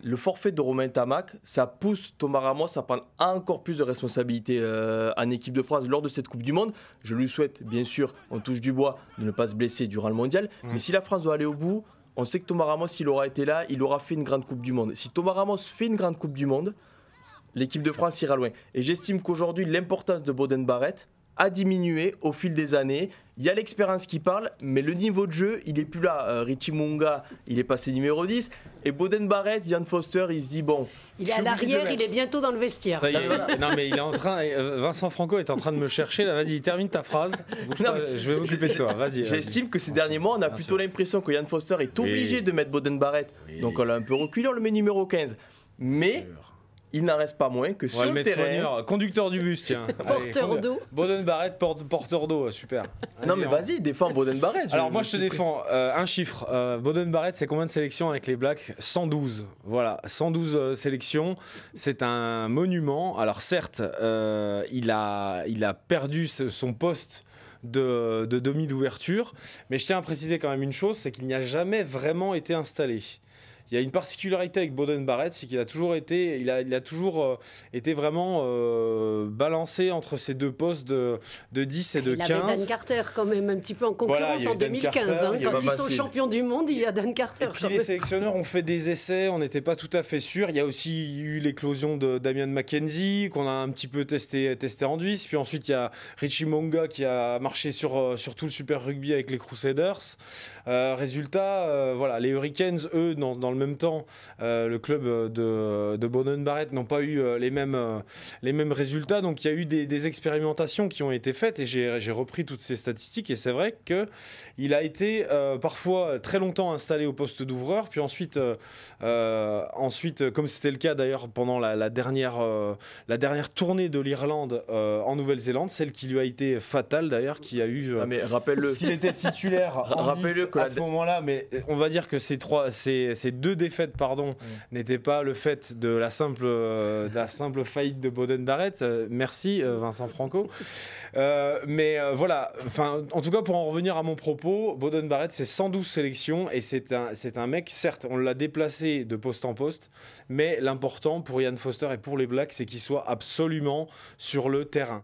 le forfait de Romain Tamac, ça pousse Thomas Ramos à prendre encore plus de responsabilités en équipe de France lors de cette Coupe du Monde. Je lui souhaite, bien sûr, on touche du bois, de ne pas se blesser durant le mondial. Mais si la France doit aller au bout, on sait que Thomas Ramos, il aura été là, il aura fait une grande Coupe du Monde. Si Thomas Ramos fait une grande Coupe du Monde, l'équipe de France ira loin. Et j'estime qu'aujourd'hui, l'importance de Boden Barrett a diminué au fil des années. Il y a l'expérience qui parle, mais le niveau de jeu, il n'est plus là. Richie Mounga, il est passé numéro 10. Et Boden Barrett, Yann Foster, il se dit bon. Il est à l'arrière, il est bientôt dans le vestiaire. Ça y est. Non, mais il est en train. Vincent Franco est en train de me chercher. Là, vas-y, termine ta phrase. Non, je vais m'occuper de toi. Vas-y. J'estime que ces derniers mois, on a plutôt l'impression que Yann Foster est obligé de mettre Boden Barrett. Donc on l'a un peu reculé, on le met numéro 15. Mais il n'en reste pas moins que sur le terrain. Conducteur du bus, tiens. Porteur d'eau. Boden Barrett, porteur d'eau, super. Non mais vas-y, défends Boden Barrett. Alors moi je te défends un chiffre. Boden Barrett, c'est combien de sélections avec les Blacks? 112. Voilà, 112 sélections. C'est un monument. Alors certes, il a perdu son poste de demi d'ouverture, mais je tiens à préciser quand même une chose, c'est qu'il n'y a jamais vraiment été installé. Il y a une particularité avec Boden Barrett, c'est qu'il a toujours été, il a toujours été vraiment balancé entre ces deux postes de 10 et de 15. Il avait Dan Carter quand même un petit peu en concurrence en 2015. Quand ils sont champions du monde, il y a Dan Carter. Et puis les sélectionneurs ont fait des essais, on n'était pas tout à fait sûr. Il y a aussi eu l'éclosion de Damian McKenzie qu'on a un petit peu testé en Suisse. Puis ensuite il y a Richie Mounga qui a marché sur tout le Super Rugby avec les Crusaders. Résultat, voilà, les Hurricanes, eux, dans le même temps, le club de Boden Barrett n'ont pas eu les mêmes résultats. Donc il y a eu des expérimentations qui ont été faites et j'ai repris toutes ces statistiques et c'est vrai qu'il a été parfois très longtemps installé au poste d'ouvreur, puis ensuite, comme c'était le cas d'ailleurs pendant la dernière tournée de l'Irlande en Nouvelle-Zélande, celle qui lui a été fatale d'ailleurs, qui a eu... mais rappelle-le. Parce qu'il était titulaire rappelle-le à ce moment-là, mais on va dire que ces deux défaites n'étaient pas le fait de la simple faillite de Boden Barrett. Merci Vincent Franco. Mais voilà, en tout cas pour en revenir à mon propos, Boden Barrett c'est 112 sélections et c'est un mec, certes on l'a déplacé de poste en poste, mais l'important pour Yann Foster et pour les Blacks c'est qu'il soit absolument sur le terrain.